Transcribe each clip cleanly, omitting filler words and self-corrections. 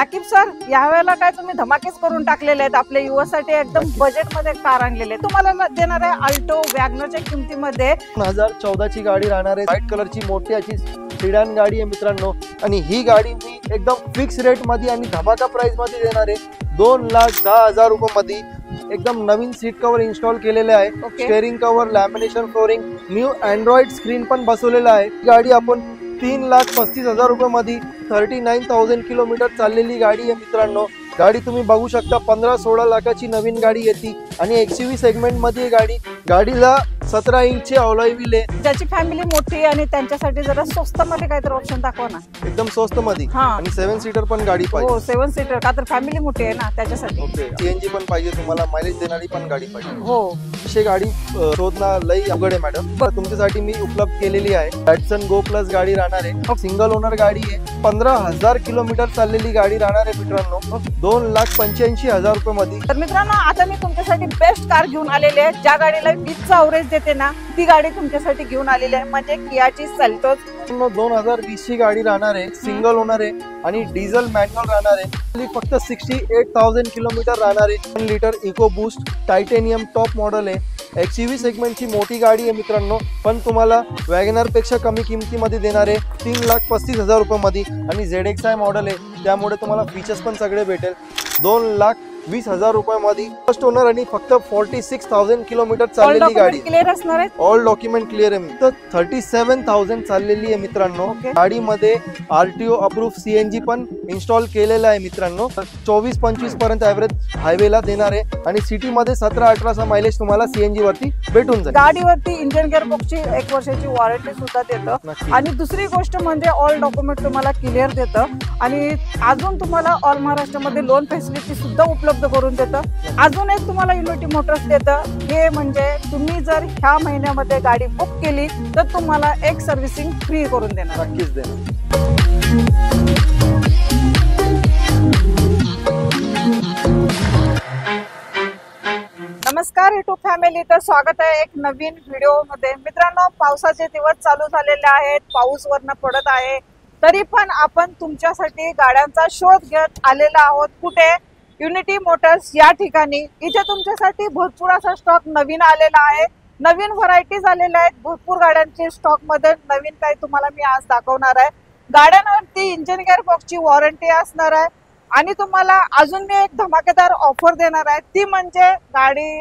Aqib sir, यावेळेला काय तुम्ही धमाकेच करून टाकलेले आहेत आपल्या युवासाठी, एकदम बजेट मध्ये कार आणलेले तुम्हाला देणार आहे अल्टो वॅगनरच्या किमतीमध्ये 2014 ची गाडी राहणार आहे। व्हाईट कलरची मोठी अशी सिडान गाडी आहे मित्रांनो, आणि ही गाडी मी एकदम फिक्स रेट मध्ये आणि धमाका प्राइस मध्ये देणार आहे। 2,10,000 रुपये मध्ये एकदम नवीन सीट कव्हर इन्स्टॉल केलेले आहे। Steering cover, lamination flooring, new Android screen पण बसवलेला आहे। गाडी आपण 3,35,000 रुपये मध्ये 39,000 किलोमीटर चाललेली गाडी आहे मित्रांनो। गाडी तुम्ही बघू शकता 15-16 लाखाची नवीन गाडी येते आणि एक्सयूव्ही सेगमेंट मध्ये गाडीला 17 इंच अलॉय व्हील आहे। ज्याची फॅमिली मोठी आणि त्यांच्यासाठी जरा स्वस्त मध्ये काहीतरी ऑप्शन दाखवा ना। एकदम स्वस्त मध्ये आणि 7 सीटर पण गाडी पाहिजे। हो 7 सीटर, का तर फॅमिली मोठी आहे ना त्याच्यासाठी। ओके, सीएनजी पण पाहिजे तुम्हाला, मायलेज देणारी पण गाडी पाहिजे। हो, अशी गाडी शोधणं लई अवघड आहे मॅडम, तुमच्यासाठी मी उपलब्ध केलेली आहे। डॅटसन गो प्लस गाडी राहणार आहे, सिंगल ओनर गाडी आहे। 15,000 किलोमीटर चाललेली गाडी राहणार आहे मित्रांनो, 2,85,000 रुपये मध्ये। तर मित्रांनो, आता मी तुमच्यासाठी बेस्ट कार घेऊन आलेली आहे, ज्या गाडीला 20 चा अवरेज देते ना, ती गाडी तुमच्यासाठी घेऊन आलेली आहे, म्हणजे कियाची सेल्टोस। 2020 ची गाडी राहणार आहे, सिंगल ओनर आहे आणि डिझेल मॅन्युअल राहणार आहे। फक्त 68,000 किलोमीटर राहणार आहे। 1 litre eco boost titanium top model आहे। एक्सयूव्ही सेगमेंटची मोठी गाडी आहे मित्रांनो, पण तुम्हाला वॅगनर पेक्षा कमी किमतीमध्ये देणार आहे 3,35,000 रुपये मध्ये, आणि ZXi मॉडेल आहे, त्यामुळे तुम्हाला फीचर्स पण सगळे भेटेल। 2,20,000 रुपये मध्ये फर्स्ट ओनर आणि फक्त 46,000 किलोमीटर चाललेली गाडी, क्लिअर असणार आहे, ऑल डॉक्युमेंट क्लिअर आहे। तर 37,000 चाललेली आहे मित्रांनो। गाडीमध्ये RTO अप्रूव्ह CNG पण इन्स्टॉल केलेला आहे मित्रांनो। 24-25 पर्यंत ऍव्हरेज हायवेला देणार आहे आणि सिटी मध्ये 17-18 मायलेज तुम्हाला CNG वरती भेटून जाईल। गाडीवरती इंजिन गिअर बॉक्सची 1 वर्षाची वॉरंटी सुद्धा देतं, आणि दुसरी गोष्ट म्हणजे ऑल डॉक्युमेंट तुम्हाला क्लिअर देतं, आणि अजून तुम्हाला ऑल महाराष्ट्रामध्ये लोन फॅसिलिटी सुद्धा उपलब्ध करून देतं। अजून एक तुम्हाला युनिटी मोटर्स देतं, हे म्हणजे तुम्ही जर ह्या महिन्यामध्ये गाडी बुक केली तर तुम्हाला एक सर्व्हिसिंग फ्री करून देणार। नक्कीच देणार। नमस्कार युट्यूब फॅमिली, तर स्वागत आहे एक नवीन व्हिडिओ मध्ये। मित्रांनो, पावसाचे दिवस चालू झालेले आहेत, पाऊस वरनं पडत आहे, तरी पण आपण तुमच्यासाठी गाड्यांचा शोध घेत आलेला आहोत। कुठे? युनिटी मोटर्स या ठिकाणी। इथे तुमच्यासाठी भरपूर असा स्टॉक नवीन आलेला आहे, नवीन व्हरायटीज आलेल्या आहेत, भरपूर गाड्यांचे स्टॉक मध्ये नवीन काही तुम्हाला मी आज दाखवणार आहे। गाड्यांवरती इंजिन गिअर बॉक्सची वॉरंटी असणार आहे, आणि तुम्हाला अजून मी एक धमाकेदार ऑफर देणार आहे, ती म्हणजे गाडी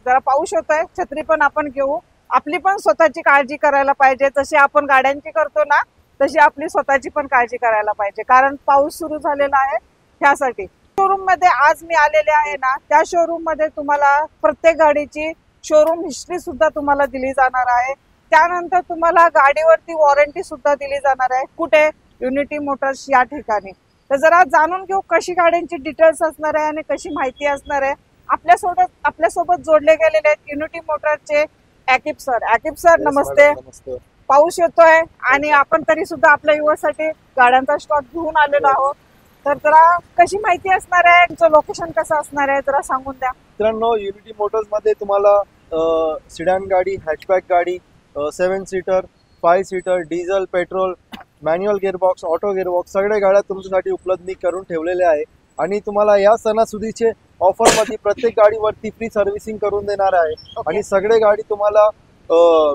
जरा पाऊस होतोय, छत्री पण आपण घेऊ, आपली पण स्वतःची काळजी करायला पाहिजे। जशी आपण गाड्यांची करतो ना, तशी आपली स्वतःची पण काळजी करायला पाहिजे, कारण पाऊस सुरू झालेला आहे। त्यासाठी शोरूम मध्ये आज मी आलेले आहे ना, त्या शोरूम मध्ये तुम्हाला प्रत्येक गाडीची शोरूम हिस्ट्री सुद्धा तुम्हाला दिली जाणार आहे। त्यानंतर तुम्हाला गाडीवरती वॉरंटी सुद्धा दिली जाणार आहे। कुठे? युनिटी मोटर्स या ठिकाणी। तर जरा जाणून घेऊ कशी गाड्यांची डिटेल्स असणार आहे आणि कशी माहिती असणार आहे। आपल्यासोबत जोडले गेलेले आहेत युनिटी मोटरचे आकिब सर। आकिब सर, नमस्ते। पाऊस येतोय आणि आपण तरी सुद्धा आपल्या युवासाठी गाड्यांचा स्टॉक घेऊन आलेलो आहोत, तर जरा कशी माहिती असणार आहे, तुमचं लोकेशन कसं असणार आहे, जरा सांगून द्या। मित्रांनो, युनिटी मोटर्स मध्ये तुम्हाला सिडान गाडी, हॅचबॅक गाडी, 7 seater, 5 seater, diesel, petrol, manual gearbox, auto gearbox सगळ्या गाड्या तुमच्यासाठी उपलब्ध मी करून ठेवलेल्या आहे। आणि तुम्हाला या सणासुदीचे ऑफर मध्ये प्रत्येक गाडीवरती फ्री सर्व्हिसिंग करून देणार आहे, आणि सगळे गाडी तुम्हाला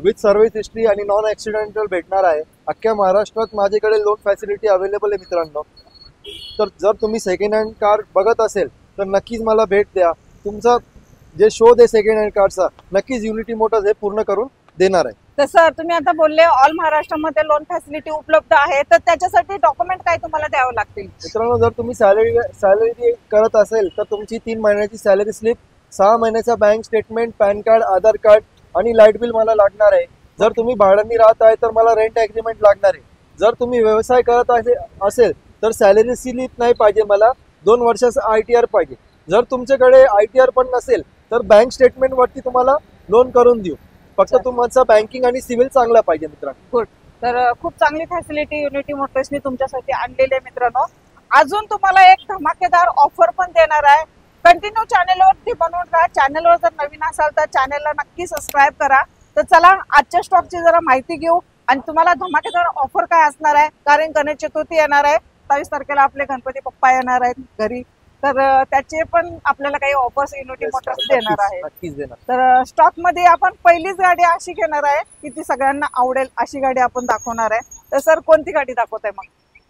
विथ सर्व्हिस हिस्ट्री आणि नॉन ऍक्सिडेंटल भेटणार आहे। अख्ख्या महाराष्ट्रात माझ्याकडे लोन फॅसिलिटी अवेलेबल आहे मित्रांनो। तर जर तुम्ही सेकंड हँड कार बघत असेल तर नक्कीच मला भेट द्या। तुमचा जे शोध आहे सेकंड हँड कारचा, नक्कीच युनिटी मोटर्स हे पूर्ण करून देणार आहे। तर सर, तुम्ही आता बोलले ऑल महाराष्ट्रामध्ये लोन फॅसिलिटी उपलब्ध आहे, तर त्याच्यासाठी डॉक्युमेंट काय तुम्हाला द्यावं लागतील? मित्रांनो, जर तुम्ही सॅलरी करत असेल तर तुमची 3 महिन्याची सॅलरी स्लिप, 6 महिन्याचा बँक स्टेटमेंट, पॅन कार्ड, आधार कार्ड आणि लाईट बिल मला लागणार आहे। जर तुम्ही भाड्याने राहत आहे तर मला रेंट ॲग्रीमेंट लागणार आहे। जर तुम्ही व्यवसाय करत असेल तर सॅलरी स्लिप नाही पाहिजे, मला 2 वर्षाचा ITR पाहिजे। जर तुमच्याकडे ITR पण नसेल तर बँक स्टेटमेंट वरती तुम्हाला लोन करून देऊ, फक्त तुमचा बँकिंग आणि सिव्हिल चांगला पाहिजे मित्रांनो। गुड। तर खूप चांगली फॅसिलिटी युनिटी मोटर्सनी तुमच्यासाठी आणलेली आहे मित्रांनो। अजून तुम्हाला एक धमाकेदार ऑफर पण देणार आहे। कंटिन्यू चॅनलवरती बनवून राहा। चॅनलवर जर नवीन असाल तर चॅनलला नक्की सबस्क्राईब करा। तर चला आजच्या स्टॉकची जरा माहिती घेऊ आणि तुम्हाला धमाकेदार ऑफर काय असणार आहे, कारण गणेश चतुर्थी येणार आहे, 27 तारखेला आपले गणपती बाप्पा येणार आहेत घरी, तर त्याचे पण आपल्याला काही ऑफर्स युनिटी मोटर्स देणार आहे. नक्कीच देणार. तर स्टॉक मध्ये आपण पहिलीच गाडी अशी घेणार आहे की ती सगळ्यांना आवडेल अशी गाडी आपण दाखवणार आहे. तर सर कोणती गाडी दाखवताय मग?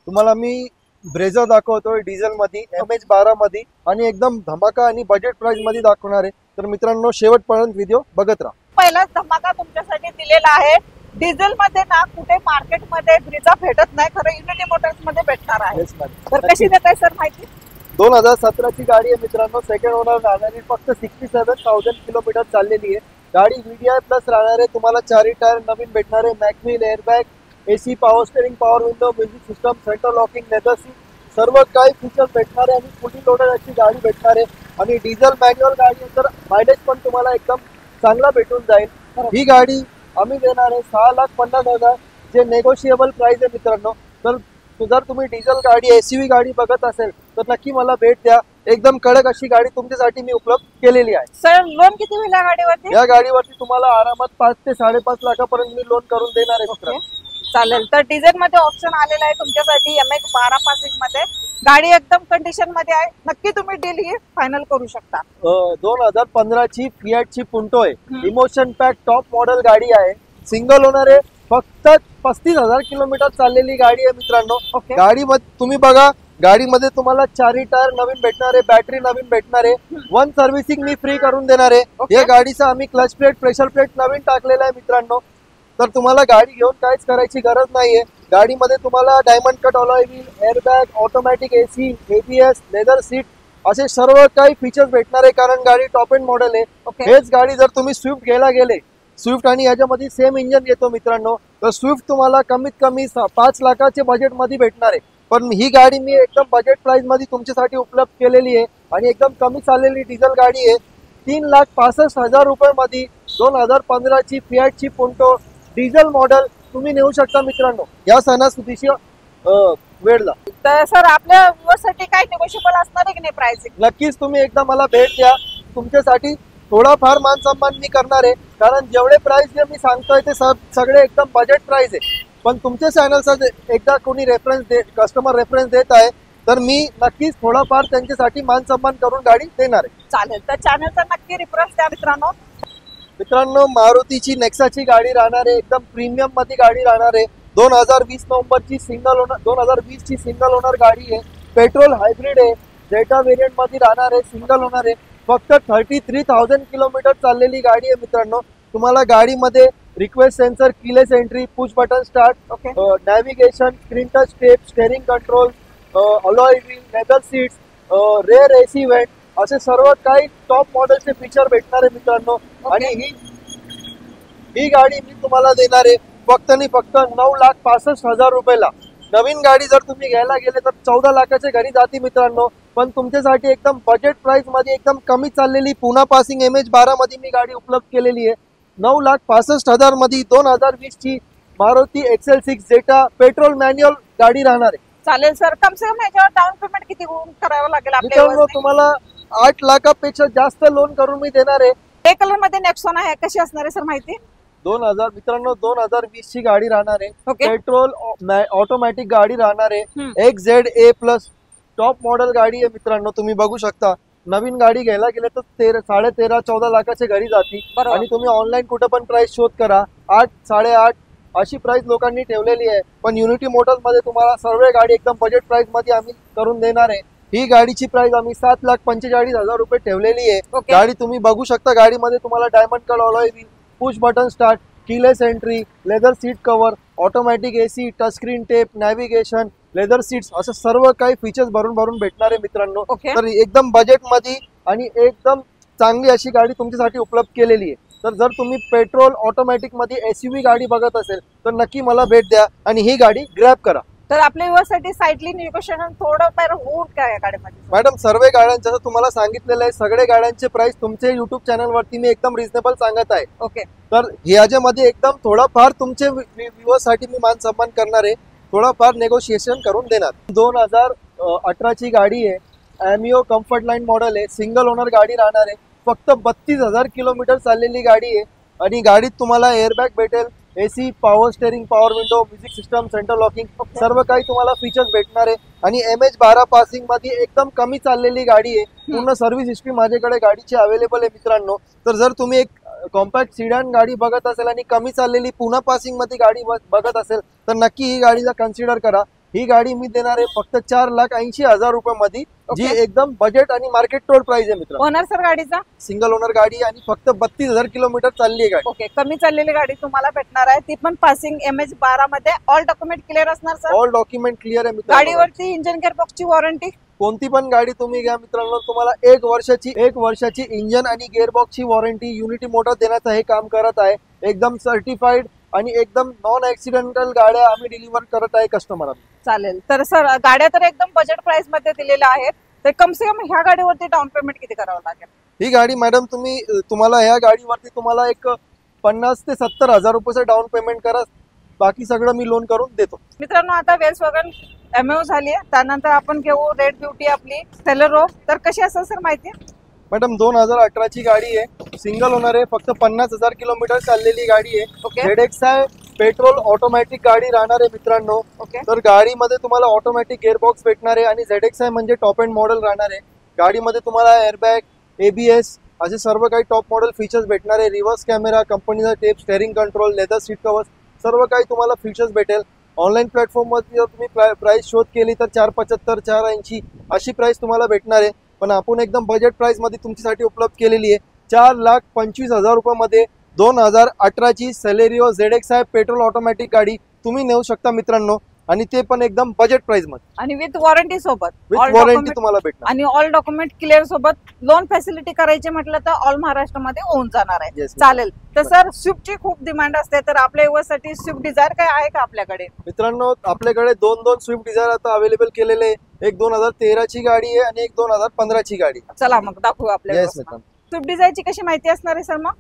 तुम्हाला मी ब्रेझर दाखवतोय डिझेल मध्ये MH12 मध्ये आणि एकदम धमाका आणि बजेट प्राइस मध्ये दाखवणार आहे. तर मित्रांनो शेवटपर्यंत व्हिडिओ बघत राहा. पहिलाच धमाका तुमच्यासाठी दिलेला आहे. डिझेल मध्ये ना कुठे मार्केटमध्ये ब्रिझा भेटत नाही, खरं युनिटी मोटर्स मध्ये भेटणार आहे. तर कशी देत आहे सर माहिती? 2017 ची गाडी आहे मित्रांनो, सेकंड ओनर राहणारी, फक्त 67,000 किलोमीटर चाललेली आहे. गाडी VDI प्लस राहणार आहे. तुम्हाला 4 टायर नवीन भेटणार आहे, मॅकव्हील, एअरबॅग, AC, power steering, power window, music system, centre locking, leather seat, सर्व काही फीचर्स भेटणार आहे आणि फुली लोडेड अशी गाडी भेटणार आहे. आणि डिझेल मॅन्युअल गाडी आहे, तर मायलेज पण तुम्हाला एकदम चांगला भेटून जाईल. ही गाडी आम्ही देणार आहे 6,50,000, जे नेगोशिएबल प्राइस आहे मित्रांनो. तर जर तुम्ही डिझेल गाडी SUV गाडी बघत असेल तर नक्की मला भेट द्या. एकदम कडक अशी गाडी तुमच्यासाठी मी उपलब्ध केलेली आहे. सर लोन किती होईल या गाडीवरती? या गाडीवरती तुम्हाला आरामात 5 ते 5.5 लाखापर्यंत मी लोन करून देणार आहे मित्रांनो. चालेल. तर डिझेल मध्ये ऑप्शन आलेला आहे तुमच्यासाठी MH12 पासिंग मध्ये. गाडी एकदम कंडिशन मध्ये आहे, नक्की तुम्ही डील ही फायनल करू शकता. 2015 ची फियाट ची पुंटो आहे, इमोशन पॅक टॉप मॉडेल गाडी आहे, सिंगल ओनर आहे, फक्त 35,000 किलोमीटर चाललेली गाडी आहे मित्रांनो. गाडीमध्ये तुम्ही बघा, गाडीमध्ये तुम्हाला 4 टायर नवीन भेटणार आहे, बॅटरी नवीन भेटणार आहे, 1 सर्व्हिसिंग मी फ्री करून देणार आहे. या गाडीचा आम्ही क्लच प्लेट, प्रेशर प्लेट नवीन टाकलेला आहे मित्रांनो. तर तुम्हाला गाडी घेऊन काहीच करायची गरज नाहीये. गाडीमध्ये तुम्हाला diamond cut alloy wheel, airbag, automatic AC, ABS, leather seat असे सर्व काही फीचर्स भेटणार आहे, कारण गाडी टॉप एंड मॉडेल आहे. हेच गाडी जर तुम्ही स्विफ्ट घ्यायला गेले, स्विफ्ट आणि याच्यामध्ये सेम इंजन येतो मित्रांनो, तर स्विफ्ट तुम्हाला कमीत कमी 5 लाखाचे बजेट मध्ये भेटणार आहे. पण ही गाडी मी एकदम बजेट प्राइस मध्ये तुमच्यासाठी उपलब्ध केलेली आहे आणि एकदम कमी चाललेली डिझेल गाडी आहे. 3,65,000 रुपये मध्ये 2015 ची फियाट ची पुंटो डिझेल मॉडेल तुम्ही नेऊ शकता मित्रांनो या सणासुदीच्या वेळेला. तर सर आपल्या व्ह्यूअर्ससाठी काय निगोशिएबल असणार आहे की नाही प्राइसिंग? नक्कीच तुम्ही एकदा मला भेट द्या. तुमच्यासाठी थोडाफार मान सन्मान मी करणार आहे, कारण जेवढे प्राइस जे मी सांगतोय ते सगळे एकदम बजेट प्राइस आहे. पण तुमच्या चॅनलचा एकदा कोणी कस्टमर रेफरन्स देत आहे तर मी नक्कीच थोडाफार त्यांच्यासाठी मान सन्मान करून गाडी देणार आहे. चालेल. तर चॅनलचा नक्की रेफरन्स द्या मित्रांनो. मित्रांनो मारुतीची नेक्साची गाडी राहणार आहे, एकदम प्रीमियम मध्ये गाडी राहणार आहे. 2020 नोव्हेंबरची सिंगल ओनर, 2020 ची सिंगल ओनर गाडी आहे, पेट्रोल हायब्रिड आहे, जेटा वेरियंट मध्ये राहणार आहे, सिंगल ओनर आहे, फक्त 33,000 किलोमीटर चाललेली गाडी आहे मित्रांनो. तुम्हाला गाडीमध्ये request sensor, keyless entry, push button start, navigation, screen touch step, steering control, alloy wheel, leather seats, rear AC vent असे सर्व काही टॉप मॉडेलचे फीचर भेटणार आहे मित्रांनो. आणि ही गाडी मी तुम्हाला देणार आहे फक्त आणि फक्त 9,65,000 रुपयाला. नवीन गाडी जर तुम्ही घ्यायला गेले तर 14 लाखाच्या घरी जाती मित्रांनो. पण तुमच्यासाठी एकदम बजेट प्राइस मध्ये एकदम कमी चाललेली पुणा पासिंग MH12 मध्ये मी गाडी उपलब्ध केलेली आहे. 9,65,000 मध्ये 2020 ची मारुती XL6 जेटा पेट्रोल मॅन्युअल गाडी राहणार आहे. चालेल सर. कम से कम याच्यावर डाऊन पेमेंट किती करावं लागेल आपल्याला? तुम्हाला 8 लाखापेक्षा जास्त लोन करून मी देणार आहे. ग्रे कलर मध्ये नेक्सॉन आहे, कशी असणार आहे सर माहिती? 2000 मित्रांनो 2020 ची गाडी राहणार आहे, पेट्रोल ऑटोमॅटिक गाडी राहणार आहे, XZA प्लस टॉप मॉडेल गाडी आहे मित्रांनो. तुम्ही बघू शकता, नवीन गाडी घ्यायला गेले तर 13.5-14 लाखाच्या घरी जाती. आणि तुम्ही ऑनलाईन कुठे पण प्राइस शोध करा, 8, 8.5 अशी प्राइस लोकांनी ठेवलेली आहे. पण युनिटी मोटर्स मध्ये तुम्हाला सर्व गाडी एकदम बजेट प्राइस मध्ये आम्ही करून देणार आहे. ही गाडीची प्राइस आम्ही 7,45,000 रुपये ठेवलेली आहे. गाडी तुम्ही बघू शकता, गाडीमध्ये तुम्हाला diamond cut alloy wheel, push button start, keyless entry, leather seat cover, automatic AC, touch screen tape, navigation, leather seats असं सर्व काही फीचर्स भरून भेटणार आहे मित्रांनो. तर एकदम बजेट मध्ये आणि एकदम चांगली अशी गाडी तुमच्यासाठी उपलब्ध केलेली आहे. तर जर तुम्ही पेट्रोल ऑटोमॅटिक मध्ये SUV गाडी बघत असेल तर नक्की मला भेट द्या आणि ही गाडी ग्रॅब करा. तर आपल्या व्ह्यूअर्ससाठी साइडली निगोशिएशन थोडं फार होऊन काय या गाडीमध्ये? मॅडम सर्व गाड्यांचं जसं तुम्हाला सांगितलेलं आहे, सगळे गाड्यांचे प्राइस तुमचे युट्यूब चॅनल वरती मी एकदम रिझनेबल सांगत आहे. तर ह्याच्यामध्ये एकदम थोडाफार तुमचे व्ह्यूअर्स साठी मी मान सन्मान करणार आहे, थोडाफार नेगोशिएशन करून देणार. 2018 ची गाडी आहे, ॲमिओ कम्फर्ट लाईन मॉडेल आहे, सिंगल ओनर गाडी राहणार आहे, फक्त 32,000 किलोमीटर चाललेली गाडी आहे. आणि गाडीत तुम्हाला एअरबॅग भेटेल, AC, power steering, power window, music system, central locking सर्व काही तुम्हाला फीचर्स भेटणार आहे. आणि MH12 पासिंग मध्ये एकदम कमी चाललेली गाडी आहे. पूर्ण सर्व्हिस हिस्ट्री माझ्याकडे गाडीची अवेलेबल आहे मित्रांनो. तर जर तुम्ही एक कॉम्पॅक्ट सिडॅन गाडी बघत असेल आणि कमी चाललेली पुन्हा पासिंग मध्ये गाडी बघत असेल तर नक्की ही गाडीला कन्सिडर करा. ही गाडी मी देणार आहे फक्त 4,80,000 रुपयामध्ये, जी एकदम बजेट आणि मार्केट टोल प्राइस आहे मित्रांनो. ओनर सर गाडीचा सिंगल ओनर गाडी आणि फक्त 32,000 किलोमीटर चालली आहे गाडी. ओके, कमी चाललेली गाडी तुम्हाला भेटणार आहे, ती पण पासिंग MH12 मध्ये. ऑल डॉक्युमेंट क्लिअर असणार सर? ऑल डॉक्युमेंट क्लिअर आहे मित्रांनो. गाडीवरती इंजिन गेअरबॉक्सची वॉरंटी? कोणती पण गाडी तुम्ही घ्या मित्रांनो, तुम्हाला एक वर्षाची इंजिन आणि गिअरबॉक्सची वॉरंटी युनिटी मोटर देण्याचं हे काम करत आहे. एकदम सर्टिफाईड आणि एकदम नॉन ऍक्सिडेंटल गाड्या आम्ही डिलिव्हर करत आहे कस्टमरांना. चालेल. तर सर गाड्या तर एकदम बजेट प्राइस मध्ये दिलेल्या आहेत, तर कम से कम ह्या गाडीवरती डाऊन पेमेंट किती करावं लागेल? ही गाडी मॅडम तुम्हाला ह्या गाडीवरती तुम्हाला एक 50,000 ते 70,000 रुपयाचं डाऊन पेमेंट करा, बाकी सगळं मी लोन करून देतो. मित्रांनो, आता Volkswagen MAO झाली आहे, त्यानंतर आपण घेऊ रेड ब्युटी आपली सेलेरो. तर कशी असेल सर माहिती? मॅडम 2018 ची गाडी आहे, सिंगल ओनर आहे, फक्त 50,000 किलोमीटर चाललेली गाडी आहे. ZXi पेट्रोल ऑटोमॅटिक गाडी राहणार आहे मित्रांनो. तर गाडीमध्ये तुम्हाला ऑटोमॅटिक गिअरबॉक्स भेटणार आहे आणि ZXi म्हणजे टॉप एंड मॉडेल राहणार आहे. गाडीमध्ये तुम्हाला एअरबॅग, ABS असे सर्व काही टॉप मॉडेल फीचर्स भेटणार आहे. रिव्हर्स कॅमेरा, कंपनीचा tape, steering control, leather seat covers सर्व काही तुम्हाला फीचर्स भेटेल. ऑनलाईन प्लॅटफॉर्मवरती जर तुम्ही प्राइस शोध केली तर 475, 480 अशी प्राइस तुम्हाला भेटणार आहे. पण आपण एकदम बजेट प्राइस मध्ये तुमच्यासाठी उपलब्ध केलेली आहे. 4,25,000 रुपयामध्ये 2018 ची सेलेरिओ ZXi पेट्रोल ऑटोमॅटिक गाडी तुम्ही नेऊ शकता मित्रांनो, आणि ते पण एकदम बजेट प्राइस मध्ये आणि विथ वॉरंटी सोबत. विथ वॉरंटी तुम्हाला भेटणार आणि ऑल डॉक्युमेंट क्लिअर सोबत. लोन फॅसिलिटी करायची म्हटलं तर ऑल महाराष्ट्रामध्ये होऊन जाणार आहे. Yes, चालेल. तर सर स्विफ्टची खूप डिमांड असते, तर आपल्या युवासाठी स्विफ्ट डिझायर काय आहे का आपल्याकडे? मित्रांनो, आपल्याकडे दोन स्विफ्ट डिझायर आता अवेलेबल केलेले आहे. एक 2013 ची गाडी आहे आणि एक 2015 ची गाडी. चला मग दाखवू आपल्याला. स्विफ्ट डिझायरची कशी माहिती असणार आहे सर मग?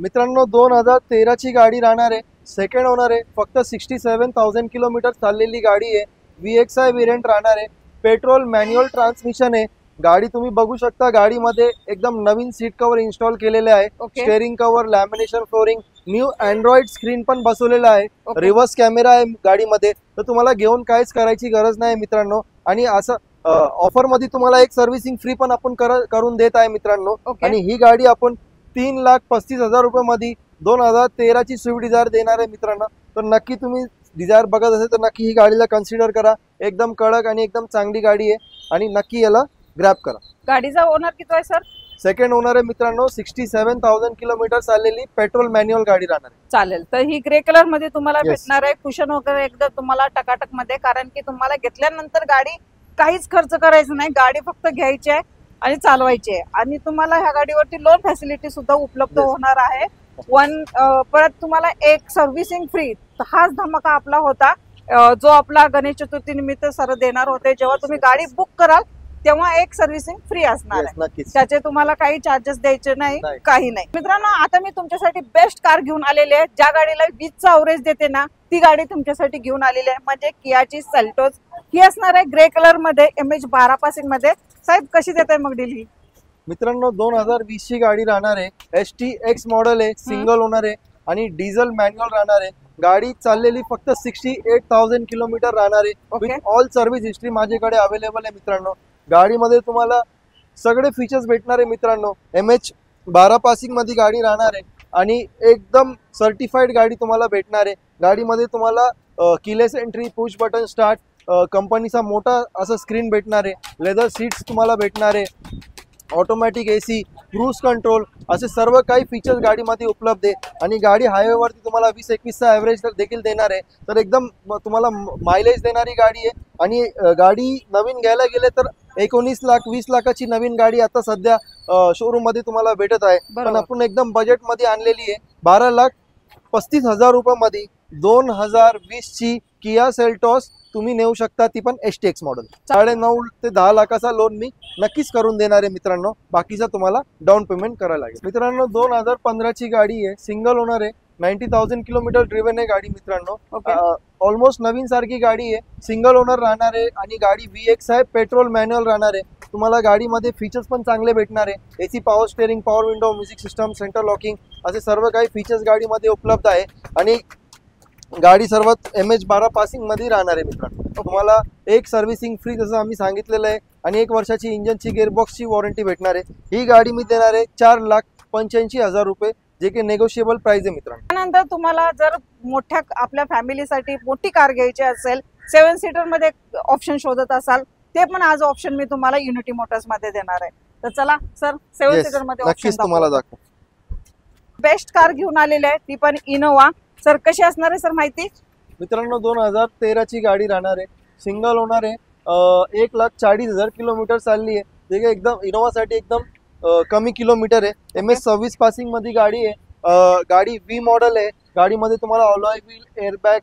मित्रांनो, 2013 ची गाडी राहणार आहे, सेकंड ओनर आहे, फक्त 67,000 किलोमीटर चाललेली गाडी आहे. VXi व्हेरियंट राहणार आहे, पेट्रोल मॅन्युअल ट्रान्समिशन आहे. गाडी तुम्ही बघू शकता, गाडीमध्ये एकदम नवीन सीट कव्हर इन्स्टॉल केलेले आहे. Steering cover, lamination flooring, new Android screen पण बसवलेला आहे. रिव्हर्स कॅमेरा आहे गाडीमध्ये. तर तुम्हाला घेऊन काहीच करायची गरज नाही मित्रांनो. आणि असं ऑफर मध्ये तुम्हाला एक सर्व्हिसिंग फ्री पण आपण करून देत आहे मित्रांनो. आणि ही गाडी आपण 3,35,000 रुपयामध्ये 2013 ची स्विफ्ट डिझायर देणार आहे मित्रांनो. तर नक्की तुम्ही डिझायर बघत असेल तर नक्की ही गाडीला कन्सिडर करा. एकदम कडक आणि एकदम चांगली गाडी आहे आणि नक्की याला ग्रॅब करा. गाडीचा ओनर किती आहे सर? सेकंड ओनर आहे मित्रांनो. 67,000 किलोमीटर चाललेली पेट्रोल मॅन्युअल गाडी राहणार आहे. चालेल. तर ही ग्रे कलर मध्ये तुम्हाला भेटणार आहे. कुशन वगैरे एकदम तुम्हाला टकाटक मध्ये, कारण की तुम्हाला घेतल्यानंतर गाडी काहीच खर्च करायचं नाही, गाडी फक्त घ्यायची आहे आणि चालवायची आहे. आणि तुम्हाला ह्या गाडीवरती लोन फॅसिलिटी सुद्धा उपलब्ध होणार आहे. परत तुम्हाला एक सर्व्हिसिंग फ्री. हाच धमाका आपला होता जो आपला गणेश चतुर्थी निमित्त सर देणार होते. जेव्हा तुम्ही गाडी बुक कराल तेव्हा एक सर्व्हिसिंग फ्री असणार आहे, त्याचे तुम्हाला काही चार्जेस द्यायचे नाही, काही नाही. मित्रांनो, आता मी तुमच्यासाठी बेस्ट कार घेऊन आलेली आहे. ज्या गाडीला 20चा अवरेज देते ना, ती गाडी तुमच्यासाठी घेऊन आलेली आहे, म्हणजे कियाची सेल्टोस. ही असणार आहे ग्रे कलर मध्ये, MH12 पासिंग मध्ये. साहेब कशी देताय मग डील ही? मित्रांनो, 2020 ची गाडी राहणार आहे. STX मॉडेल आहे, सिंगल ओनर आहे आणि डिझेल मॅन्युअल राहणार आहे. गाडी चाललेली फक्त 68,000 किलोमीटर राहणार आहे. विथ ऑल सर्व्हिस हिस्ट्री माझ्याकडे अवेलेबल आहे मित्रांनो. गाडीमध्ये तुम्हाला सगळे फीचर्स भेटणार आहे मित्रांनो. MH12 पासिंग मध्ये गाडी राहणार आहे आणि एकदम सर्टिफाईड गाडी तुम्हाला भेटणार आहे. गाडीमध्ये तुम्हाला keyless entry, push button start, कंपनीचा मोठा असं स्क्रीन भेटणार आहे. लेदर सीट्स तुम्हाला भेटणार आहे, ऑटोमॅटिक AC, क्रूज कंट्रोल असे सर्व काही फीचर्स गाडीमध्ये उपलब्ध आहे. आणि गाडी हायवेवरती तुम्हाला 20-21चा ॲव्हरेज देखील देणार आहे. तर एकदम तुम्हाला मायलेज देणारी गाडी आहे. आणि गाडी नवीन घ्यायला गेले तर 19 लाख 20 लाखाची नवीन गाडी आता सध्या शोरूम मध्ये तुम्हाला भेटत आहे. पण आपण एकदम बजेट मध्ये आणलेली आहे. 12,35,000 रुपयामध्ये 2020 ची किया सेल्टॉस तुम्ही नेऊ शकता, ती पण STX मॉडेल. 9.5 ते 10 लाखाचा लोन मी नक्कीच करून देणार आहे मित्रांनो. बाकीचा तुम्हाला डाऊन पेमेंट करायला लागेल. मित्रांनो, 2015 ची गाडी आहे, सिंगल ओनर आहे, 90,000 किलोमीटर ड्रिव्हन आहे गाडी मित्रांनो. ऑलमोस्ट नवीन सारखी गाडी आहे, सिंगल ओनर राहणार आहे आणि गाडी VXi पेट्रोल मॅन्युअल राहणार आहे. तुम्हाला गाडीमध्ये फीचर्स पण चांगले भेटणार आहे। AC, power steering, power window, music system, centre locking असे सर्व काही फीचर्स गाडीमध्ये उपलब्ध आहे आणि गाडी सर्वात MH12 पासिंग मध्ये राहणार आहे मित्रांनो। तुम्हाला एक सर्व्हिसिंग फ्री जसं आम्ही सांगितलेलं आहे आणि 1 वर्षाची इंजनची गिअरबॉक्सची वॉरंटी भेटणार आहे। ही गाडी मी देणार आहे 4,85,000 रुपये, जे की नेगोशिएबल प्राइस आहे मित्रांनो। त्यानंतर तुम्हाला जर मोठ्या आपल्या फॅमिलीसाठी मोठी कार घ्यायची असेल, 7 सीटर मध्ये ऑप्शन शोधत असाल, ते पण आज ऑप्शन मी तुम्हाला युनिटी मोटर्स मध्ये देणार आहे। तर चला सर 7 सीटर मध्ये नक्कीच तुम्हाला दाखव। बेस्ट कार घेऊन आलेली आहे, ती पण इनोवा। सर कशी असणार आहे सर माहिती? मित्रांनो 2013 ची गाडी राहणार आहे, सिंगल ओनर आहे, 1,40,000 किलोमीटर चालली आहे, जे की एकदम इनोवासाठी एकदम कमी किलोमीटर आहे। MS26 पासिंग मध्ये गाडी आहे। गाडी V मॉडेल आहे। गाडीमध्ये तुम्हाला alloy wheel, airbag,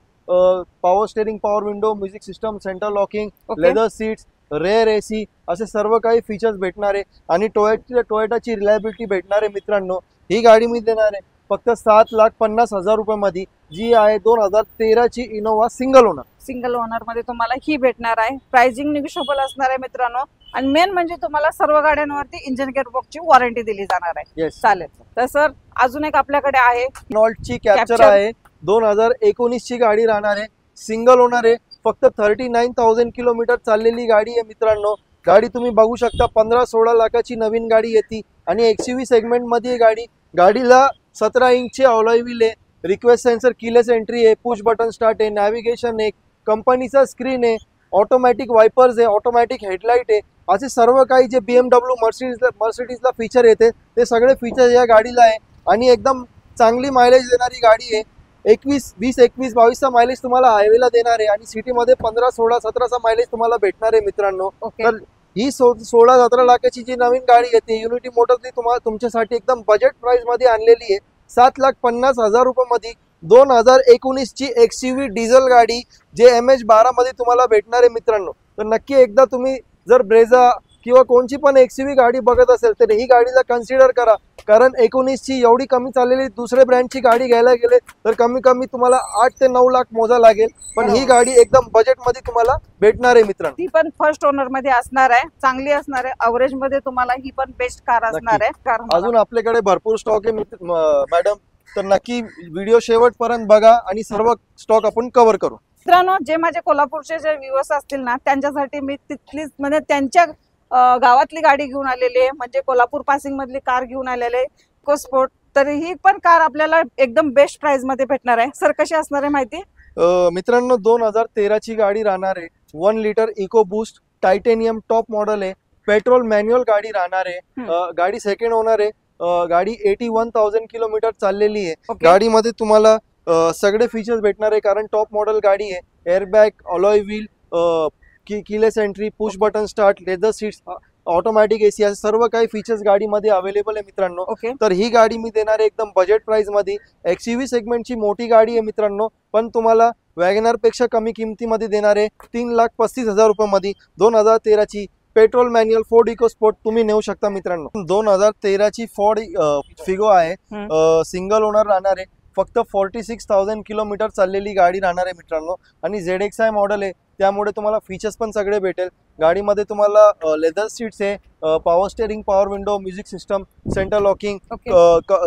power steering, power window, music system, centre locking, leather seats, rear AC असे सर्व काही फीचर्स भेटणार आहे आणि टोयोटाची रिलायबिलिटी भेटणार आहे मित्रांनो। ही गाडी मी देणार आहे फक्त 7,50,000 रुपये मध्ये, जी आहे 2013 ची इनोवा सिंगल ओनर मध्ये तुम्हाला ही भेटणार आहे। प्राइसिंग निगोशिएबल असणार आहे मित्रांनो आणि मेन म्हणजे तुम्हाला सर्व गाड्यांवरती इंजिन गिअरबॉक्सची वॉरंटी दिली जाणार आहे। चालेल। तर सर अजून एक आपल्याकडे आहे नॉल्टची कॅप्चर आहे, 2019 ची गाडी राहणार आहे, सिंगल ओनर आहे, फक्त 39,000 किलोमीटर चाललेली गाडी आहे मित्रांनो। गाडी तुम्ही बघू शकता 15-16 लाखाची नवीन गाडी येते आणि XUV सेगमेंट मध्ये गाडी। गाडीला 17 इंचचे अलॉय व्हील आहे, रिक्वेस्ट सेन्सर, कीलेस एंट्री आहे, पुश बटन स्टार्ट आहे, नॅव्हिगेशन आहे, कंपनीचा स्क्रीन आहे, ऑटोमॅटिक वायपर्स आहे, ऑटोमॅटिक हेडलाइट आहे, असे सर्व काही जे BMW मर्सिडीजला फीचर येते ते सगळे फीचर या गाडीला आहे आणि एकदम चांगली मायलेज देणारी गाडी आहे। 20-21-22 मायलेज तुम्हाला हायवेला देणार आहे आणि सिटीमध्ये 15-16-17 मायलेज तुम्हाला भेटणार आहे मित्रांनो। तर ही 16-17 लाखाची जी नवीन गाडी येते युनिटी मोटर्सनी तुम्हाला तुमच्यासाठी एकदम बजेट प्राइस मध्ये आणलेली आहे। 7,50,000 रुपये मध्ये 2019 ची XUV डिझेल गाडी जे MH12 मध्ये तुम्हाला भेटणार आहे मित्रांनो। तर नक्की एकदा तुम्ही जर ब्रेझा किंवा कोणची पण XUV गाडी बघत असेल तर ही गाडीला कन्सिडर करा, कारण 19 ची एवढी कमी चाललेली दुसरे ब्रँडची गाडी घ्यायला गेले तर कमी कमी तुम्हाला 8 ते 9 लाख मोजा लागेल, पण ही गाडी एकदम बजेट मध्ये तुम्हाला भेटणार आहे मित्रांनो। ती पण फर्स्ट ओनर मध्ये असणार आहे, चांगली असणार आहे, एव्हरेज मध्ये तुम्हाला ही पण बेस्ट कार असणार आहे। अजून आपल्याकडे भरपूर स्टॉक आहे मॅडम, तर नक्की व्हिडिओ शेवटपर्यंत बघा आणि सर्व स्टॉक आपण कव्हर करू। मित्रांनो जे माझे कोल्हापूरचे जे व्ह्यूअर्स असतील ना, त्यांच्यासाठी मी तिथलीच म्हणजे त्यांच्या गावातली गाडी घेऊन आलेली आहे, म्हणजे कोल्हापूर पासिंग मधली कार घेऊन आलेले आहे इकोस्पोर्ट। तर ही पण कार आपल्याला एकदम बेस्ट प्राइस मध्ये भेटणार आहे। सर कशी असणार आहे माहिती? मित्रांनो 2013 ची गाडी राहणार आहे, 1 litre eco boost titanium top model आहे, पेट्रोल मॅन्युअल गाडी राहणार आहे। गाडी सेकंड ओनर आहे, गाडी 81,000 किलोमीटर चाललेली आहे। गाडीमध्ये तुम्हाला सगळे फीचर्स भेटणार आहे, कारण टॉप मॉडेल गाडी आहे। Airbag, alloy wheel, keyless entry, push button start, leather seats, automatic AC असे सर्व काही फीचर्स गाडीमध्ये अवेलेबल आहे मित्रांनो। तर ही गाडी मी देणार आहे एकदम बजेट प्राइस मध्ये। XUV सेगमेंटची मोठी गाडी आहे मित्रांनो, पण तुम्हाला वॅगनर पेक्षा कमी किमतीमध्ये देणार आहे 3,35,000 रुपये मध्ये। 2013 ची पेट्रोल मॅन्युअल फोर्ड इकोस्पोर्ट तुम्ही नेऊ शकता मित्रांनो। 2013 ची फोर्ड फिगो आहे, सिंगल ओनर राहणार आहे, फक्त 46,000 किलोमीटर चाललेली गाडी राहणार आहे मित्रांनो आणि ZXi मॉडेल आहे, त्यामुळे तुम्हाला फीचर्स पण सगळे भेटेल। गाडीमध्ये तुम्हाला लेदर सीट्स आहे, power steering, power window, music system, centre locking,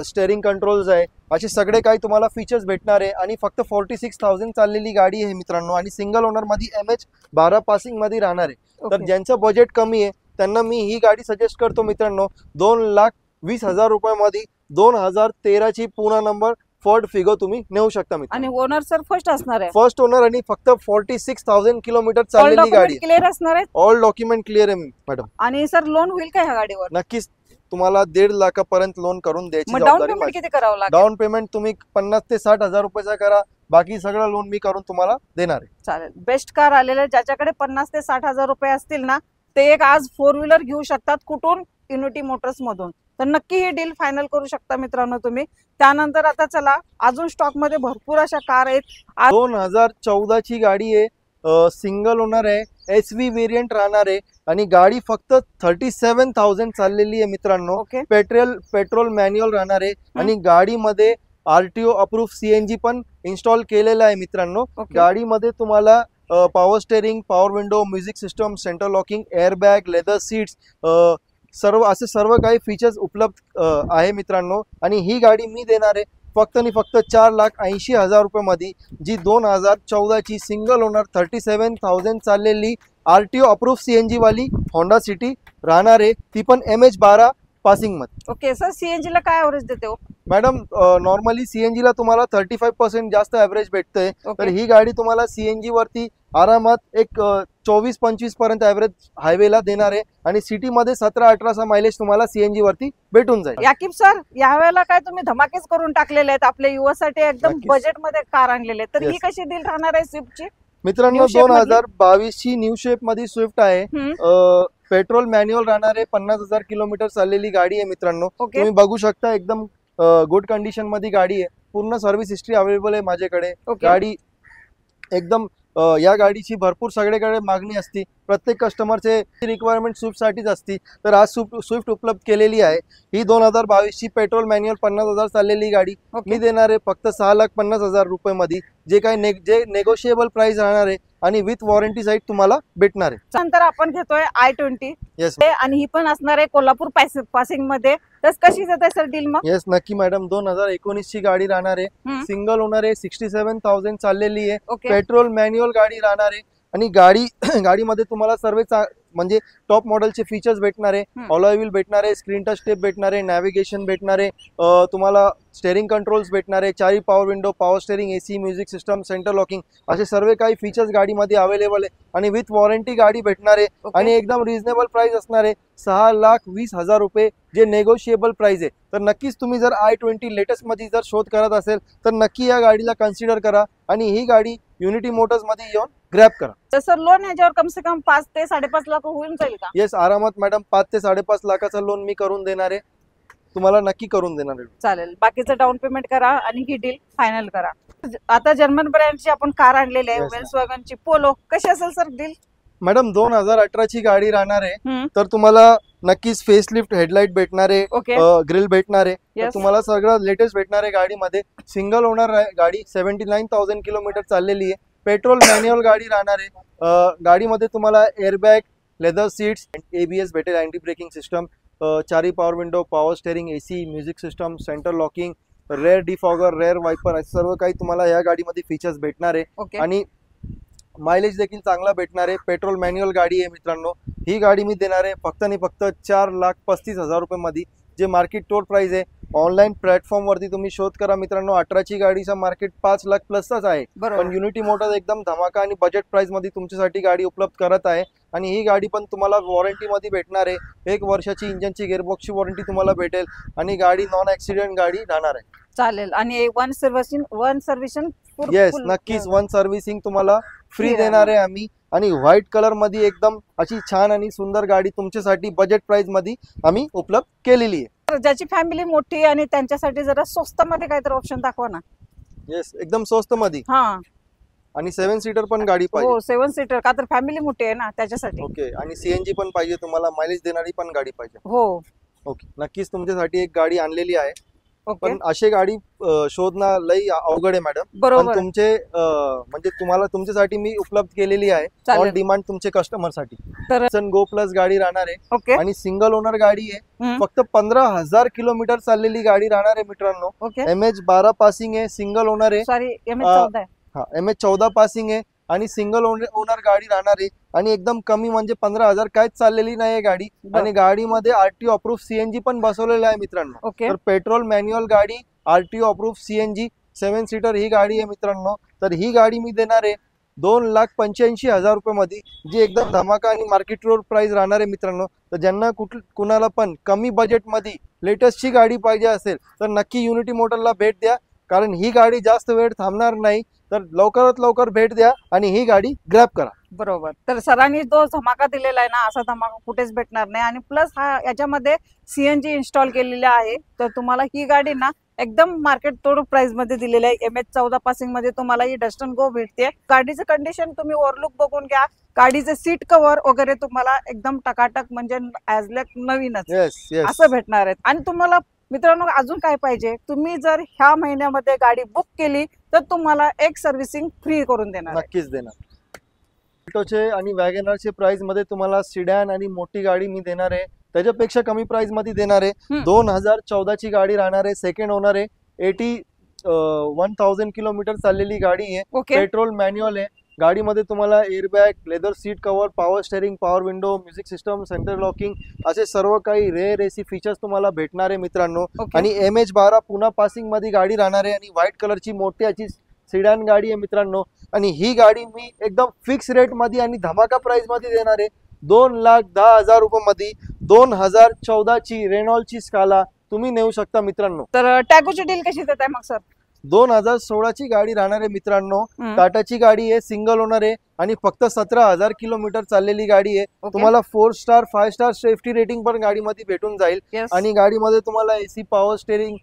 steering controls आहे, असे सगळे काही तुम्हाला फीचर्स भेटणार आहे आणि फक्त 46,000 चाललेली गाडी आहे मित्रांनो आणि सिंगल ओनर मध्ये MH12 पासिंग मध्ये राहणार आहे। तर ज्यांचं बजेट कमी आहे त्यांना मी ही गाडी सजेस्ट करतो मित्रांनो। 2,20,000 रुपये मध्ये 2013 ची पूर्ण नंबर फोर्ड फिगो तुम्ही नेऊ शकता आणि ओनर सर फर्स्ट असणार आहे, फर्स्ट ओनर आणि फक्त 46,000 किलोमीटर चाललेली गाडी, क्लिअर असणार आहे, ऑल डॉक्युमेंट क्लिअर आहे मॅडम। आणि सर लोन होईल का ह्या गाडीवर? नक्कीच तुम्हाला 1.5 लाखापर्यंत लोन करून द्यायची जबाबदारी माझी। किती करावं लागेल? डाऊन पेमेंट तुम्ही 50 ते 60,000 रुपयाचा करा, बाकी सगळं लोन मी करून तुम्हाला देणार आहे। चालेल। बेस्ट कार आलेले ज्याच्याकडे 50 ते 60,000 रुपये असतील ना, ते एक आज 4 व्हीलर घेऊ शकतात कुठून? युनिटी मोटर्स मधून। तर नक्की ही डील फायनल करू शकता मित्रांनो तुम्ही। त्यानंतर आता चला अजून स्टॉक मध्ये भरपूर अशा कार आहेत। 2014 ची गाडी आहे, सिंगल ओनर आहे, SV व्हेरियंट राहणार आहे आणि गाडी फक्त 37,000 चाललेली आहे मित्रांनो। पेट्रोल मॅन्युअल राहणार आहे आणि गाडीमध्ये RTO अप्रूव्ह CNG पण इन्स्टॉल केलेला आहे मित्रांनो। गाडीमध्ये तुम्हाला power steering, power window, music system, centre locking, airbag, leather seats, सर्व काही फीचर्स उपलब्ध आहे मित्रांनो. आणि ही गाडी मी देणार आहे फक्त आणि फक्त 4,80,000 रुपयामध्ये, जी 2014ची सिंगल ओनर 37,000 चाललेली RTO अप्रूव्ह CNG वाली होंडा सिटी राहणार आहे, ती पण MH12 पासिंग मध्ये. ओके सर, सीएनजी ला काय ॲव्हरेज देते हो? मॅडम नॉर्मली CNG ला तुम्हाला 35% जास्त ॲव्हरेज भेटतंय, Okay. तर ही गाडी तुम्हाला CNG वरती आरामात एक 24-25 पर्यंत ॲव्हरेज हायवेला देणार आहे आणि सिटीमध्ये 17-18 मायलेज तुम्हाला CNG वरती भेटून जाईल. याकिब सर, यावेळेला काय तुम्ही धमाकेच करून टाकलेले आहेत आपल्या युवासाठी, एकदम नक्कीच. बजेट मध्ये कार आणलेले, तर ही Yes. कशी डील राहणार आहे स्विफ्टची? मित्रांनो New shape मधली? 2022 ची न्यू शेप मध्ये स्विफ्ट आहे. हम्म. पेट्रोल मॅन्युअल राहणार आहे, 50,000 किलोमीटर चाललेली गाडी आहे मित्रांनो. ओके. तुम्ही बघू शकता एकदम गुड कंडिशन मध्ये गाडी आहे, पूर्ण सर्व्हिस हिस्ट्री अवेलेबल आहे माझ्याकडे. ओके. गाडी एकदम या गाडीची भरपूर सगळीकडे मागणी असते, प्रत्येक कस्टमरचे रिक्वायरमेंट स्विफ्ट साठीच असते, तर आज स्विफ्ट उपलब्ध केलेली आहे. ही 2022 ची पेट्रोल मॅन्युअल 50,000 चाललेली गाडी ओके. मी देणार आहे फक्त 6,50,000 रुपयामध्ये, जे काही जे नेगोशिएबल प्राइस राहणार आहे आणि विथ वॉरंटी साईट तुम्हाला भेटणार आहे. त्यानंतर आपण घेतोय i20 येस आणि ही पण असणार आहे कोल्हापूर पासिंग मध्ये, तर कशी जाते सर डील मग? येस नक्की मॅडम, 2019 ची गाडी राहणार आहे, हम्म. सिंगल ओनर आहे, 67,000 चाललेली आहे, ओके. पेट्रोल मॅन्युअल गाडी राहणार आहे. आणि गाडीमध्ये तुम्हाला सर्व म्हणजे टॉप मॉडेलचे फीचर्स भेटणार आहे. अलॉय व्हील भेटणार आहे, स्क्रीन टच टेप भेटणार आहे, नॅव्हिगेशन भेटणार आहे, तुम्हाला स्टेअरिंग कंट्रोल्स भेटणार आहे, 4 power window, power steering, AC, music system, centre locking, असे सर्व काही फीचर्स गाडीमध्ये अवेलेबल आहे आणि विथ वॉरंटी गाडी भेटणार आहे. ओके. आणि एकदम रिझनेबल प्राइस असणार आहे, 6,20,000 रुपये, जे नेगोशिएबल प्राइस आहे. तर नक्कीच तुम्ही जर i20 लेटेस्ट मध्ये जर शोध करत असेल तर नक्की या गाडीला कन्सिडर करा आणि ही गाडी युनिटी मोटर्स मध्ये येऊन ग्रॅब करा. तर सर लोन ह्याच्यावर कम से कम 5 ते 5.5 लाख होऊन जाईल का? येस, आरामात मॅडम 5 ते 5.5 लाखाचा लोन मी करून देणार आहे, तुम्हाला नक्की करून देणार आहे. चालेल, बाकीचं डाऊन पेमेंट करा आणि ही डील फायनल करा. आता जर्मन ब्रँडची आपण कार आणलेली आहे, Yes, ma'am. वेल्सवॅगनची पोलो, कशी असेल सर डील? मॅडम 2018 ची गाडी राहणार आहे, हम्म. तर तुम्हाला नक्कीच फेसलिफ्ट हेडलाइट भेटणार आहे, ओके. ग्रिल भेटणार आहे, तर Yes. तुम्हाला सगळं लेटेस्ट भेटणार आहे गाडीमध्ये. सिंगल ओनर आहे गाडी, 79,000 किलोमीटर चाललेली आहे, पेट्रोल मॅन्युअल गाडी राहणार आहे. गाडीमध्ये तुम्हाला एअरबॅग, लेदर सीट्स, ABS भेटेल, anti braking system, 4 power window, power steering, AC, music system, centre locking, rear defogger, rear wiper, असे सर्व काही तुम्हाला या गाडीमध्ये फीचर्स भेटणार आहे. ओके. आणि मायलेज देखील चांगला भेटणार आहे. पेट्रोल मॅन्युअल गाडी आहे मित्रांनो. ही गाडी मी देणार आहे फक्त आणि फक्त 4,35,000 रुपयामध्ये, जे मार्केट टोल प्राइस आहे. ऑनलाईन प्लॅटफॉर्म वरती तुम्ही शोध करा मित्रांनो, 18ची गाडीचा मार्केट 5 लाख प्लसचाच आहे, बरोबर. पण युनिटी मोटर्स एकदम धमाका आणि बजेट प्राइस मध्ये तुमच्यासाठी गाडी उपलब्ध करत आहे. आणि ही गाडी पण तुम्हाला वॉरंटी मध्ये भेटणार आहे, 1 वर्षाची इंजनची गेअरबॉक्सची वॉरंटी तुम्हाला भेटेल आणि गाडी नॉन ऍक्सिडेंट गाडी राहणार आहे. चालेल, आणि वन सर्व्हिसिंग येस नक्कीच, 1 सर्व्हिसिंग तुम्हाला फ्री फ्री देणार आहे आम्ही. आणि व्हाईट कलर मध्ये एकदम अशी छान आणि सुंदर गाडी तुमच्यासाठी बजेट प्राइस मध्ये आम्ही उपलब्ध केलेली आहे. ज्याची फॅमिली मोठी आणि त्यांच्यासाठी जरा स्वस्त मध्ये काहीतरी ऑप्शन दाखवा ना. येस, एकदम स्वस्त मध्ये, हा आणि 7 सीटर पण गाडी हो, पाहिजे. 7 सीटर, का तर फॅमिली मोठी आहे ना त्याच्यासाठी. ओके, आणि CNG पण पाहिजे तुम्हाला, मायलेज देणारी पण गाडी पाहिजे. हो. ओके, नक्कीच तुमच्यासाठी एक गाडी आणलेली आहे, ओके. पण अशी गाडी शोधणं लई अवघड आहे मॅडम. पण बरोबर. तुमचे म्हणजे तुम्हाला तुमच्यासाठी मी उपलब्ध केलेली आहे चालेल. ऑन डिमांड तुमचे कस्टमर साठी. तर गो प्लस गाडी राहणार आहे ओके. आणि सिंगल ओनर गाडी आहे, हम्म. फक्त 15,000 किलोमीटर चाललेली गाडी राहणार आहे मित्रांनो. ओके. MH12 पासिंग आहे, सिंगल ओनर आहे. सॉरी, MH14 आहे. हा, MH14 पासिंग आहे आणि सिंगल ओनर गाडी राहणार आहे आणि एकदम कमी म्हणजे 15,000 काहीच चाललेली नाही गाडी. बरं. आणि गाडीमध्ये RTO अप्रूव्ह CNG पण बसवलेलं आहे मित्रांनो. ओके. तर पेट्रोल मॅन्युअल गाडी, RTO अप्रूव्ह CNG, 7 सीटर ही गाडी आहे मित्रांनो. तर ही गाडी मी देणार आहे 2,85,000 रुपयामध्ये, जी एकदम धमाका आणि मार्केट रोड प्राइस राहणार आहे मित्रांनो. तर ज्यांना कुणाला पण कमी बजेटमध्ये लेटेस्टची गाडी पाहिजे असेल तर नक्की युनिटी मोटरला भेट द्या, कारण ही गाडी जास्त वेळ थांबणार नाही. तर लवकरात लवकर भेट द्या आणि ही गाडी ग्रॅब करा. बरोबर. तर सरांनी जो धमाका दिलेला आहे ना, असा धमाका कुठेच भेटणार नाही. आणि प्लस हा याच्यामध्ये CNG इन्स्टॉल केलेला आहे, तर तुम्हाला ही गाडी ना एकदम मार्केट तोड प्राइस मध्ये दिलेली आहे. MH14 पासिंग मध्ये तुम्हाला ही डस्टन गो भेटते. गाडीचं कंडिशन तुम्ही ओव्हरलुक बघून घ्या, गाडीचे सीट कव्हर वगैरे तुम्हाला एकदम टकाटक म्हणजे ॲज लाईक नवीनच येस येस, असं भेटणार आहेत. आणि तुम्हाला मित्रांनो अजून काय पाहिजे, तुम्ही जर ह्या महिन्यामध्ये गाडी बुक केली तर तुम्हाला एक सर्व्हिसिंग फ्री करून देणार आहे. नक्कीच देणार. ऑल्टोचे आणि वॅगनरचे प्राइस मध्ये तुम्हाला सिडॅन आणि मोठी गाडी मी देणार आहे, त्याच्यापेक्षा कमी प्राइस मध्ये देणार आहे. 2014 ची गाडी राहणार आहे, सेकंड ओनर आहे, 81,000 किलोमीटर चाललेली गाडी आहे. ओके. पेट्रोल मॅन्युअल आहे. गाडीमध्ये तुम्हाला airbag, leather seat cover, power steering, power window, music system, centre locking असे सर्व काही रेअर एसी फीचर्स तुम्हाला भेटणार आहे मित्रांनो. ओके. आणि MH12 पुन्हा पासिंग मध्ये गाडी राहणार आहे आणि व्हाईट कलरची मोठी अशी सिडॅन गाडी आहे मित्रांनो. आणि ही गाडी मी एकदम फिक्स रेट मध्ये आणि धमाका प्राइस मध्ये देणार आहे, 2,10,000 रुपये मध्ये. 2014 ची रेनॉल्टची स्काला तुम्ही नेऊ शकता मित्रांनो. तर टॅगोची डील कशी देत आहे मग सर? 2016 ची गाडी राहणार आहे मित्रांनो. टाटाची गाडी आहे, सिंगल ओनर आहे आणि फक्त 17,000 किलोमीटर चाललेली गाडी आहे. तुम्हाला 4 स्टार 5 स्टार सेफ्टी रेटिंग पण गाडीमध्ये भेटून जाईल. आणि गाडीमध्ये तुम्हाला AC, power steering,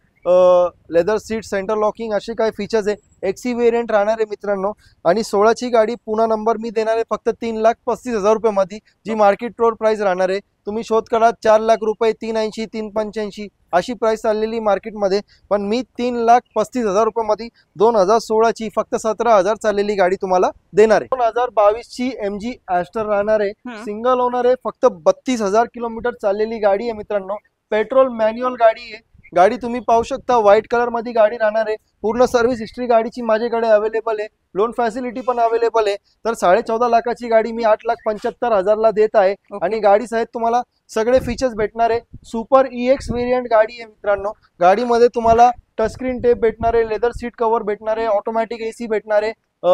leather seat, centre locking असे काही फीचर्स आहे. XC व्हेरियंट राहणार आहे मित्रांनो. आणि 16 ची गाडी पुन्हा नंबर मी देणार आहे फक्त 3,35,000 रुपये मध्ये, जी मार्केट रोड प्राइस राहणार आहे. तुम्ही शोध करा 4 लाख रुपये, 380, 385 अशी प्राइस चाललेली मार्केटमध्ये, पण मी 3,35,000 रुपये मध्ये 2016 ची फक्त 17,000 चाललेली गाडी तुम्हाला देणार आहे. 2022 ची MG ॲस्टर राहणार आहे, सिंगल ओनर आहे, फक्त 32,000 किलोमीटर चाललेली गाडी आहे मित्रांनो. पेट्रोल मॅन्युअल गाडी आहे. गाडी तुम्ही पाहू शकता, व्हाईट कलर मध्ये गाडी राहणार आहे. पूर्ण सर्व्हिस हिस्ट्री गाडीची माझ्याकडे अवेलेबल आहे, लोन फॅसिलिटी पण अवेलेबल आहे. तर 14.5 लाखाची गाडी मी 8,75,000 ला देत आहे. आणि गाडी सहित तुम्हाला सगळे फीचर्स भेटणार आहे. सुपर EX व्हेरियंट गाडी आहे मित्रांनो. गाडीमध्ये तुम्हाला टचस्क्रीन टेप भेटणार आहे, लेदर सीट कव्हर भेटणार आहे, ऑटोमॅटिक AC भेटणार आहे,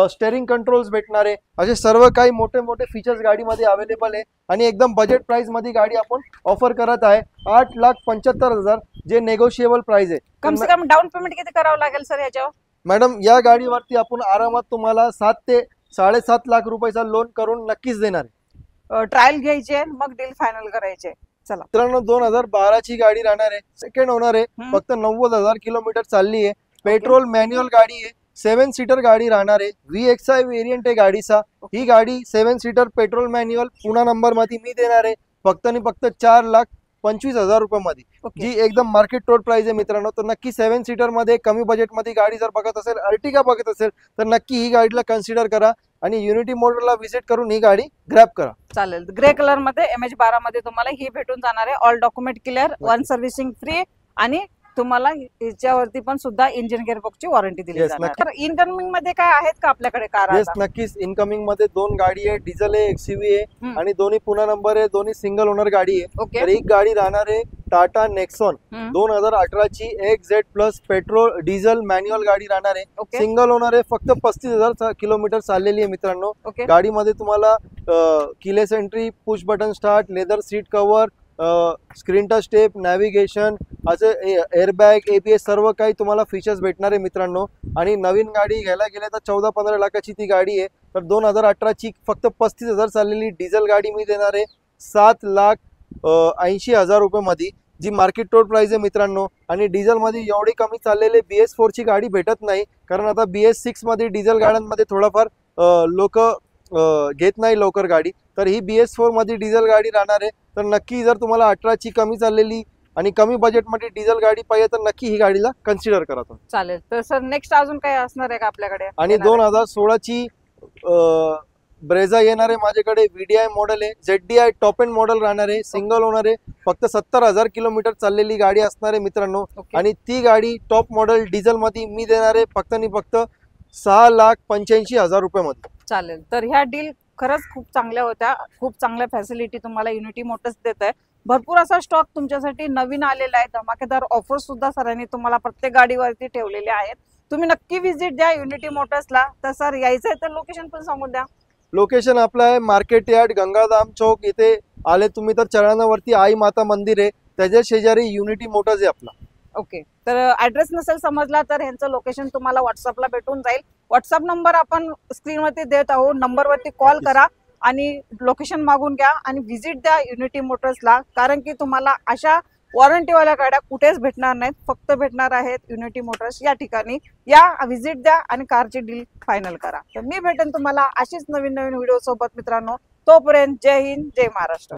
स्टेअरिंग कंट्रोल्स भेटणार आहे. असे सर्व काही मोठे मोठे फीचर्स गाडीमध्ये अवेलेबल आहे. आणि एकदम बजेट प्राइस मध्ये गाडी आपण ऑफर करत आहे, 8,75,000 जे नेगोशिएबल प्राइस आहे. कम से कम डाऊन पेमेंट किती करावं लागेल सर याच्यावर? मॅडम या गाडीवरती आपण आरामात तुम्हाला 7 ते 7.5 लाख रुपयाचा लोन करून नक्कीच देणार आहे. ट्रायल घ्यायचे मग डील फायनल करायचे. चला मित्रांनो, 2012 ची गाडी राहणार आहे, सेकंड ओनर आहे, फक्त 90,000 किलोमीटर चालली आहे. पेट्रोल मॅन्युअल गाडी आहे, 7 सीटर गाडी राहणार आहे. VXI व्हेरियंट आहे गाडीचा. ही गाडी 7 सीटर पेट्रोल मॅन्युअल पुन्हा नंबर मध्ये मी देणार आहे फक्त आणि फक्त 4,25,000 रुपये मध्ये, जी एकदम मार्केट रोड प्राइस आहे मित्रांनो. तर नक्की 7 सीटर मध्ये कमी बजेट मध्ये गाडी जर बघत असेल, अर्टिगा बघत असेल, तर नक्की ही गाडीला कन्सिडर करा आणि युनिटी मोटरला व्हिजिट करून ही गाडी ग्रॅब करा. चालेल. ग्रे कलर मध्ये MH12 मध्ये तुम्हाला ही भेटून जाणार आहे. All document clear, 1 servicing free आणि तुम्हाला याच्यावरती पण सुद्धा इंजिन गिअरबॉक्सची वॉरंटी दिली जाणार. तर इनकमिंग मध्ये काय आहेत का आपल्याकडे कार? नक्कीच इनकमिंग मध्ये 2 गाडी आहे, डिझेल आहे, XUV आहे आणि दोन्ही पुन्हा नंबर आहे, दोन्ही सिंगल ओनर गाडी आहे. तर एक गाडी राहणार आहे टाटा नेक्सॉन 2018 ची XZ plus petrol diesel manual गाडी राहणार आहे. सिंगल ओनर आहे, फक्त 35,000 किलोमीटर चाललेली आहे मित्रांनो. गाडीमध्ये तुम्हाला keyless entry, push button start, leather seat cover, screen touch step, navigation, असे एअरबॅग, ABS सर्व काही तुम्हाला फीचर्स भेटणार आहे मित्रांनो. आणि नवीन गाडी घ्यायला गेले तर 14-15 लाखाची ती गाडी आहे. तर 2018 ची फक्त 35,000 चाललेली डिझेल गाडी मी देणार आहे 7,80,000 रुपये मध्ये, जी मार्केट रोड प्राइस आहे मित्रांनो. आणि डिझेल मध्ये एवढी कमी चाललेले BS4 ची गाडी भेटत नाही, कारण आता BS6 मध्ये डिझेल गाड्यांमध्ये थोडाफार लोक घेत नाही लवकर गाडी. तर ही BS4 मध्ये डिझेल गाडी राहणार आहे. तर नक्की जर तुम्हाला 18 ची कमी चाललेली आणि कमी बजेटमध्ये डिझेल गाडी पाहिजे तर नक्की ही गाडीला कन्सिडर करा. चालेल. तर सर नेक्स्ट अजून काय असणार आहे का आपल्याकडे? आणि 2016 ची ब्रेझा येणार आहे माझ्याकडे, VDI मॉडेल आहे, ZDI टॉप एंड मॉडेल राहणार आहे, सिंगल ओनर आहे, फक्त 70,000 किलोमीटर चाललेली गाडी असणार आहे मित्रांनो. आणि ती गाडी टॉप मॉडेल डिझेल मध्ये मी देणार आहे फक्त आणि फक्त 6,85,000 रुपये मध्ये. चालेल. तर ह्या डील खरंच खूप चांगल्या होत्या, खूप चांगल्या फॅसिलिटी तुम्हाला युनिटी मोटर्स देत आहे. भरपूर असा स्टॉक तुमच्यासाठी नवीन आलेला आहे, धमाकेदार ऑफर सुद्धा सरांनी तुम्हाला प्रत्येक गाडीवरती ठेवलेले आहेत. तुम्ही नक्की व्हिजिट द्या युनिटी मोटर्सला. तर सर यायचं आहे तर लोकेशन पण सांगून द्या. लोकेशन आपलं आहे मार्केट यार्ड, गंगाधाम चौक. इथे आले तुम्ही तर चरणावरती आई माता मंदिर आहे, त्याच्या शेजारी युनिटी मोटर्स आहे आपला. ओके. तर ऍड्रेस नसेल समजला तर ह्यांचं लोकेशन तुम्हाला व्हॉट्सअपला भेटून जाईल. व्हॉट्सअप नंबर आपण स्क्रीनवरती देत आहोत, नंबरवरती कॉल करा आणि लोकेशन मागून घ्या आणि व्हिजिट द्या युनिटी मोटर्सला. कारण की तुम्हाला अशा वॉरंटीवाल्या गाड्या कुठेच भेटणार नाहीत, फक्त भेटणार आहेत युनिटी मोटर्स या ठिकाणी. या व्हिजिट द्या आणि कारची डील फायनल करा. तर मी भेटेन तुम्हाला अशीच नवीन नवीन व्हिडिओ सोबत मित्रांनो. तोपर्यंत जय हिंद, जय महाराष्ट्र.